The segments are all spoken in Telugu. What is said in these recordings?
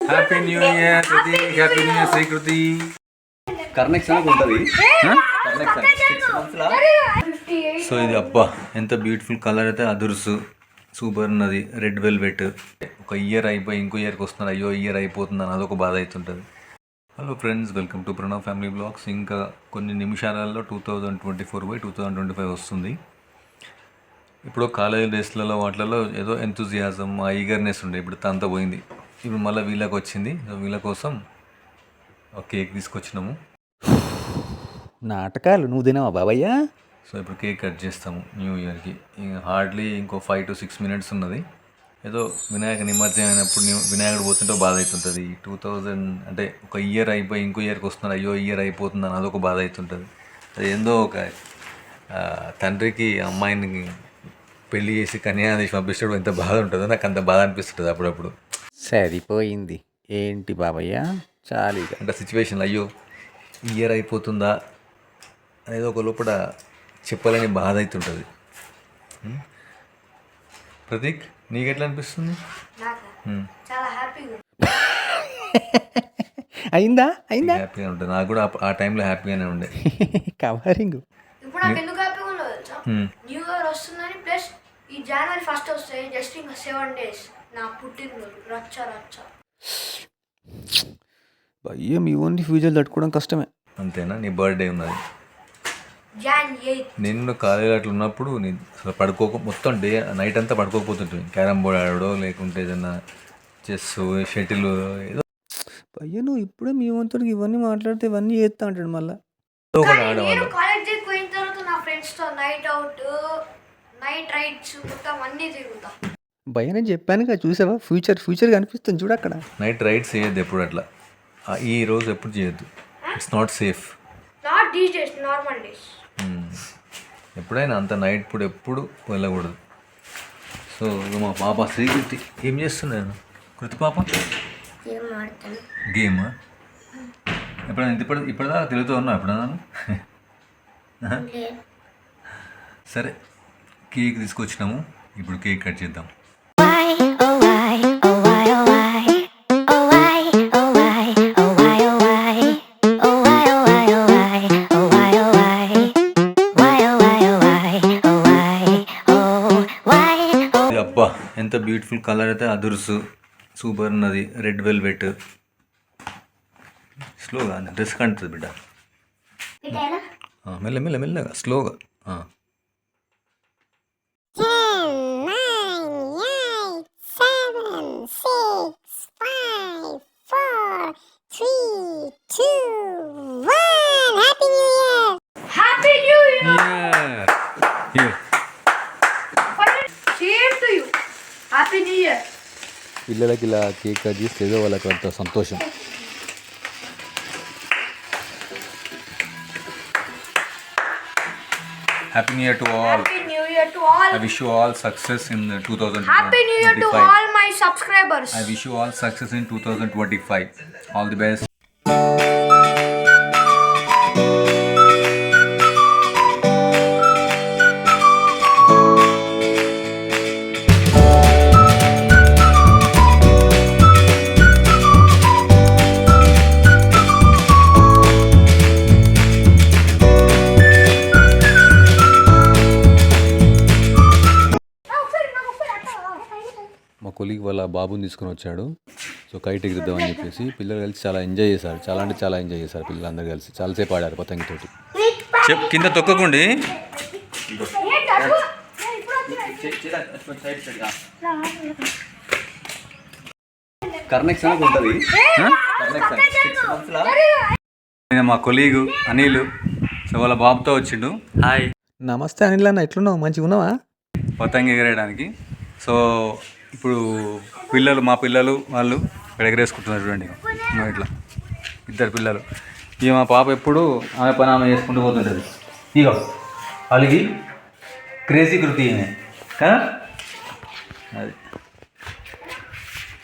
Happy new year Prateek, happy new year Srikriti. Connection ఉంటుంది. సో ఇది అబ్బా ఎంత బ్యూటిఫుల్ కలర్ అయితే, అదుర్సు సూపర్ ఉన్నది. Red velvet. ఒక ఇయర్ అయిపోయి ఇంకో ఇయర్కి వస్తున్నారు, అయ్యో ఇయర్ అయిపోతుందని అదొక బాధ అవుతుంటుంది. Hello friends, welcome to Pranav family blogs. ఇంకా కొన్ని నిమిషాలలో 2024/2025 వస్తుంది. ఇప్పుడు కాలేజ్ డేస్లలో వాటిలలో ఏదో ఎంతూజియాజం, ఆ ఈగర్నెస్ ఉండే, ఇప్పుడు అంతా పోయింది. ఇప్పుడు మళ్ళీ వీళ్ళకి వచ్చింది. సో వీళ్ళ కోసం ఒక కేక్ తీసుకొచ్చినాము. నాటకాలు నువ్వు తినవా బాబయ్య? సో ఇప్పుడు కేక్ కట్ చేస్తాము న్యూ ఇయర్కి. హార్డ్లీ ఇంకో 5 to 6 minutes ఉన్నది. ఏదో వినాయక నిమజ్జనం అయినప్పుడు వినాయకుడు పోతుంటే బాధ అవుతుంటుంది. 2000 అంటే ఒక ఇయర్ అయిపోయి ఇంకో ఇయర్కి వస్తున్నారు, అయ్యో ఇయర్ అయిపోతుందని అదొక బాధ అవుతుంటుంది. అది ఏందో ఒక తండ్రికి అమ్మాయిని పెళ్లి చేసి కన్యాదానం పంపిస్తాడు, ఎంత బాధ ఉంటుందో నాకు అంత బాధ అనిపిస్తుంటుంది అప్పుడప్పుడు. సరిపోయింది ఏంటి బాబయ్య, చాలు అంటే సిచ్యువేషన్లో అయ్యో ఇయర్ అయిపోతుందా అనేది ఒక లోపల చెప్పలేని బాధ అవుతుంటుంది. ప్రతీక్, నీకు ఎట్లా అనిపిస్తుంది? అయిందా హ్యాపీగా ఉంటుంది. నాకు కూడా ఆ టైంలో హ్యాపీగానే ఉండే. కవరింగ్ ఇప్పుడు నాకు ఎందుకు హ్యాపీగా ఉండదు తెలుసా? న్యూ ఇయర్ వస్తుందని, ప్లస్ ఈ January 1st వస్తాయి, జస్ట్ ఇంకా 7 days నా పుట్టినరోజు. రచ్చ అయ్యో, మీ ఓన్లీ ఫ్యూచర్ తట్టుకోవడం కష్టమే. అంతేనా? నీ బర్త్డే ఉన్నది Jan 8th. నిన్ను కాలేజ్ అట్లా ఉన్నప్పుడు నీ అసలు మొత్తం నైట్ అంతా పడుకోకపోతుంటుంది. క్యారమ్ బోర్డ్ ఆడో, లేకుంటే ఏదైనా చెస్, షటిల్ ఏదో అయ్యో, నువ్వు ఇప్పుడే మీ వంతుడికి ఇవన్నీ మాట్లాడితే ఇవన్నీ చేస్తా అంటాడు మళ్ళీ. ఒకటి నేను ఆడేవాళ్ళం. కాలేజ్ పోయిన తర్వాత నా ఫ్రెండ్స్ తో నైట్ అవుట్, నైట్ రైడ్స్ మొత్తం అన్నీ తిరుగుతా. భయ నేను చెప్పాను కదా, చూసావా? ఫ్యూచర్ కనిపిస్తుంది చూడు అక్కడ. నైట్ రైడ్స్ చేయొద్దు ఎప్పుడు అట్లా. ఈ రోజు ఎప్పుడు చేయొద్దు. It's not safe. Not these days, normal days. ఎప్పుడైనా అంత నైట్ పూట ఎప్పుడు వెళ్ళకూడదు. సో మా పాప శ్రీకృతి ఏం చేస్తున్నాను? కృతి పాప గేమ్ ఎప్పుడైనా ఇప్పటిదాకా తిరుగుతూ ఉన్నావు ఎప్పుడైనా? సరే, కేక్ తీసుకొచ్చినాము, ఇప్పుడు కేక్ కట్ చేద్దాం. అబ్బా ఎంత బ్యూటిఫుల్ కలర్ అయితే, అదుర్సు సూపర్ ఉన్నది. Red velvet. స్లోగా డ్రెస్ కంటుంది బిడ్డ, మెల్లగా స్లోగా. 10, 9, 8, 7, 6, 5, 4, 3, 2, 1. Happy New Year! Happy new year. Same to you. Happy new year. పిల్లలకి ఇలా కేక్ కట్ చేస్తే ఏదో వాళ్ళకి అంత సంతోషం. Happy New Year to all. Happy New Year to all. I wish you all success in 2025. Happy New Year to all my subscribers. I wish you all success in 2025. All the best. మా కొలీగ్ వాళ్ళ బాబుని తీసుకొని వచ్చాడు. సో కైట్ ఎగిరిద్దామని చెప్పేసి పిల్లలు కలిసి చాలా ఎంజాయ్ చేశారు. చాలా ఎంజాయ్ చేశారు పిల్లలందరూ కలిసి. చాలాసేపు ఆడారు పతంగితోటి. కింద తొక్కకుండి. కర్నెక్షన్ ఉంటుంది. మా కొలీగు అనిల్, సో వాళ్ళ బాబుతో వచ్చిండు. హాయ్. నమస్తే అనిల్ అన్న, ఎట్లున్నావు? మంచిగా ఉన్నావా? పతంగి ఎగరేయడానికి. సో ఇప్పుడు మా పిల్లలు వాళ్ళు ఇక్కడ ఎగరేసుకుంటున్నారు చూడండి. ఇట్లా ఇద్దరు పిల్లలు. ఇక మా పాప ఎప్పుడు ఆమె పని ఆమె చేసుకుంటూ పోతుంటుంది. ఇగో వాళ్ళకి క్రేజీ కృతి కదా అది.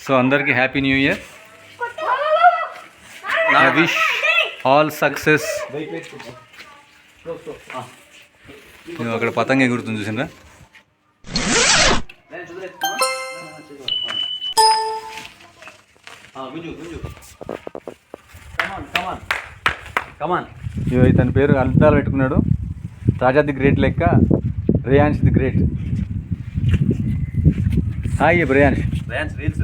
సో అందరికీ happy new year. I wish all success. అక్కడ పతంగి ఎగురుతుంది చూసిండ్రా. ఇగో ఇతని పేరు అద్దాలు పెట్టుకున్నాడు. రాజా ది గ్రేట్ లెక్క Reyansh the great. Hi Reyansh. Reels